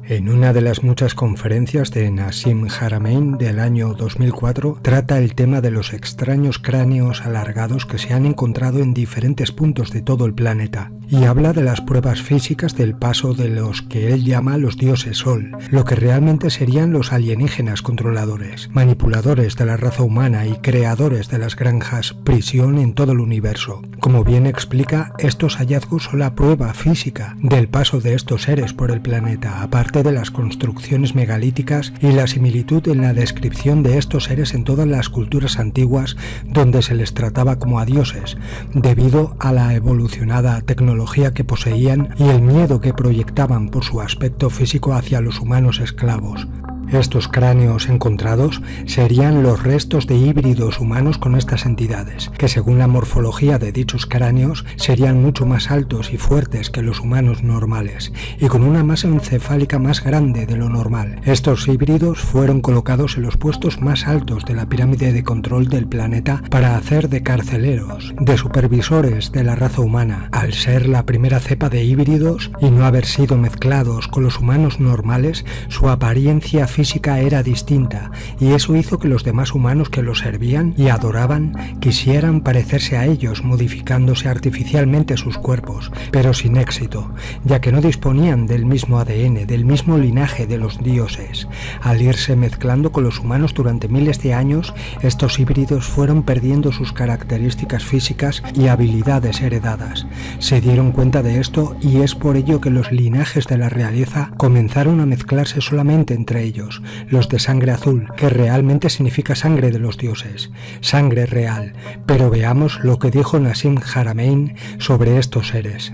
En una de las muchas conferencias de Nassim Haramein del año 2004, trata el tema de los extraños cráneos alargados que se han encontrado en diferentes puntos de todo el planeta, y habla de las pruebas físicas del paso de los que él llama los dioses Sol, lo que realmente serían los alienígenas controladores, manipuladores de la raza humana y creadores de las granjas prisión en todo el universo. Como bien explica, estos hallazgos son la prueba física del paso de estos seres por el planeta, aparte de las construcciones megalíticas y la similitud en la descripción de estos seres en todas las culturas antiguas donde se les trataba como a dioses, debido a la evolucionada tecnología que poseían y el miedo que proyectaban por su aspecto físico hacia los humanos esclavos. Estos cráneos encontrados serían los restos de híbridos humanos con estas entidades, que según la morfología de dichos cráneos serían mucho más altos y fuertes que los humanos normales, y con una masa encefálica más grande de lo normal. Estos híbridos fueron colocados en los puestos más altos de la pirámide de control del planeta para hacer de carceleros, de supervisores de la raza humana. Al ser la primera cepa de híbridos y no haber sido mezclados con los humanos normales, su apariencia física era distinta, y eso hizo que los demás humanos que los servían y adoraban quisieran parecerse a ellos, modificándose artificialmente sus cuerpos, pero sin éxito, ya que no disponían del mismo ADN, del mismo linaje de los dioses. Al irse mezclando con los humanos durante miles de años, estos híbridos fueron perdiendo sus características físicas y habilidades heredadas. Se dieron cuenta de esto y es por ello que los linajes de la realeza comenzaron a mezclarse solamente entre ellos, los de sangre azul, que realmente significa sangre de los dioses, sangre real. Pero veamos lo que dijo Nassim Haramein sobre estos seres.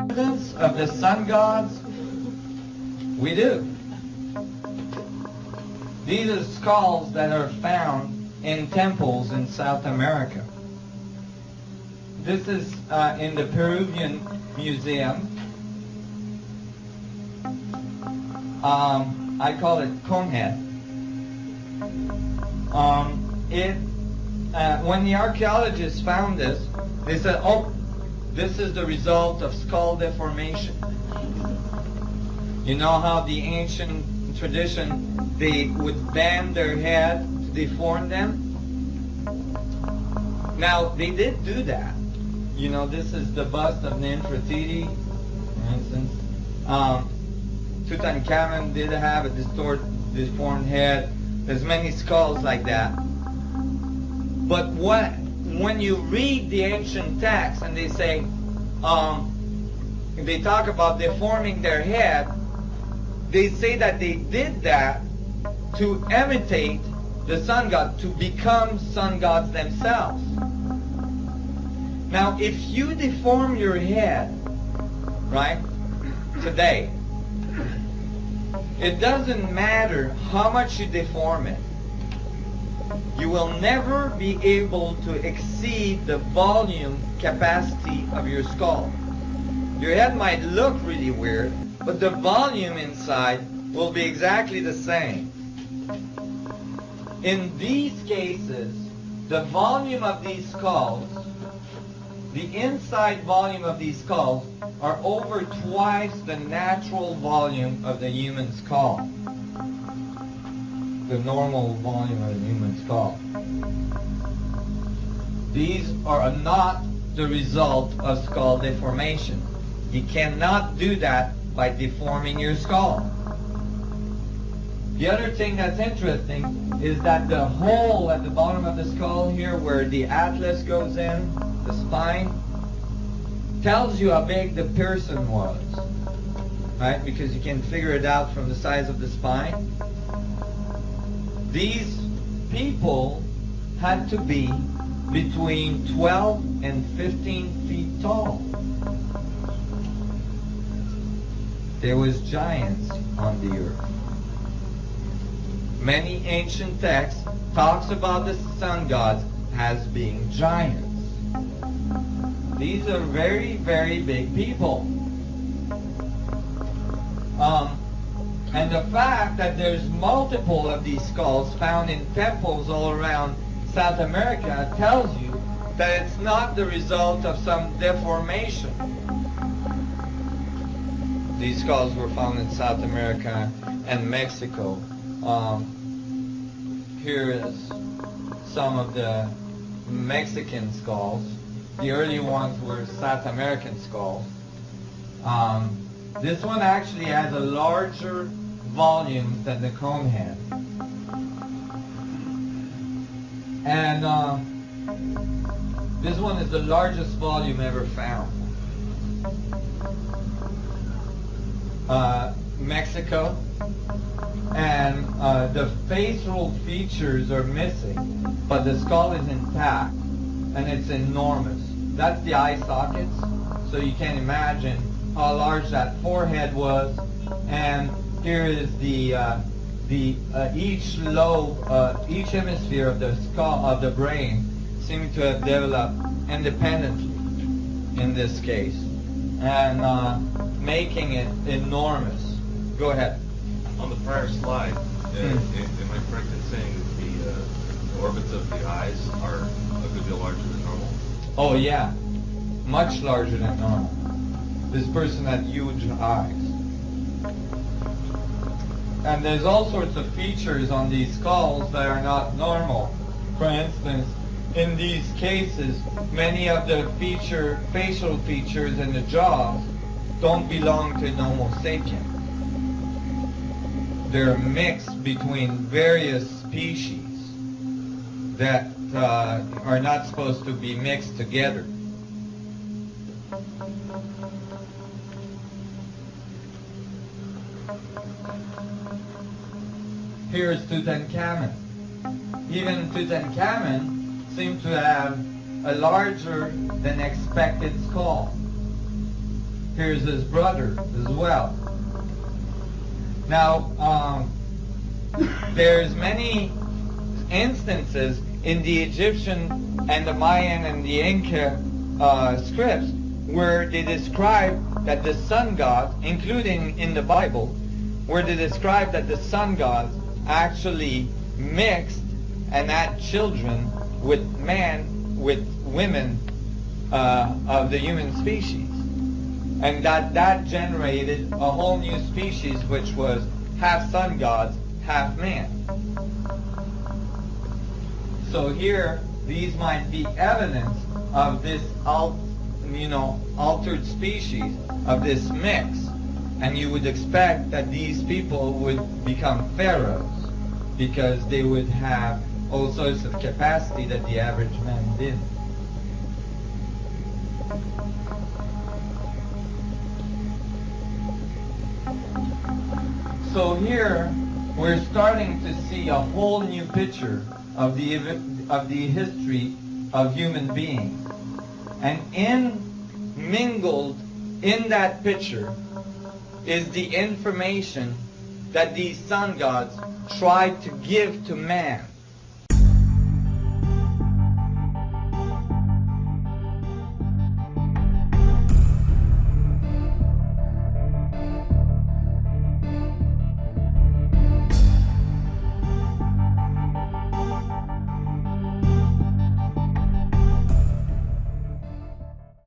Of the sun gods, we do. These are skulls that are found in temples in South America. This is in the Peruvian Museum. I call it conehead. When the archaeologists found this, they said, "Oh, this is the result of skull deformation." You know how the ancient tradition, they would bend their head to deform them? Now, they did do that. You know, this is the bust of Nefertiti, for instance. Tutankhamun did have a deformed head. There's many skulls like that. But when you read the ancient texts and they say, they talk about deforming their head, they say that they did that to imitate the sun god, to become sun gods themselves. Now, if you deform your head, right, today, it doesn't matter how much you deform it. You will never be able to exceed the volume capacity of your skull. Your head might look really weird, but the volume inside will be exactly the same. In these cases, the volume of these skulls, the inside volume of these skulls, are over twice the natural volume of the human skull. The normal volume of the human skull. These are not the result of skull deformation. You cannot do that by deforming your skull. The other thing that's interesting is that the hole at the bottom of the skull here, where the atlas goes in, the spine, tells you how big the person was, right? Because you can figure it out from the size of the spine. These people had to be between 12 and 15 feet tall. There was giants on the earth. Many ancient texts talks about the sun gods as being giants. These are very, very big people. And the fact that there's multiple of these skulls found in temples all around South America tells you that it's not the result of some deformation. These skulls were found in South America and Mexico. Here is some of the Mexican skulls. The early ones were South American skulls. This one actually has a larger volume than the cone head. And this one is the largest volume ever found. Mexico, and the facial features are missing, but the skull is intact, and it's enormous. That's the eye sockets, so you can imagine how large that forehead was. And here is each lobe, each hemisphere of the skull, of the brain, seems to have developed independently in this case, and making it enormous. Go ahead. On the prior slide, am I correct in saying the orbits of the eyes are a good deal larger than normal? Oh yeah, much larger than normal. This person had huge eyes. And there's all sorts of features on these skulls that are not normal. For instance, in these cases, many of the facial features in the jaws don't belong to an Homo sapien. They're a mix between various species that are not supposed to be mixed together. Here's Tutankhamun. Even Tutankhamun seemed to have a larger than expected skull. Here's his brother as well. Now, there's many instances in the Egyptian and the Mayan and the Inca scripts where they describe that the sun gods, including in the Bible, where they describe that the sun gods actually mixed and had children with women of the human species. And that generated a whole new species, which was half sun gods, half man. So here, these might be evidence of this altered species, of this mix. And you would expect that these people would become pharaohs, because they would have all sorts of capacity that the average man didn't. So here, we're starting to see a whole new picture of the history of human beings. And mingled in that picture is the information that these sun gods tried to give to man.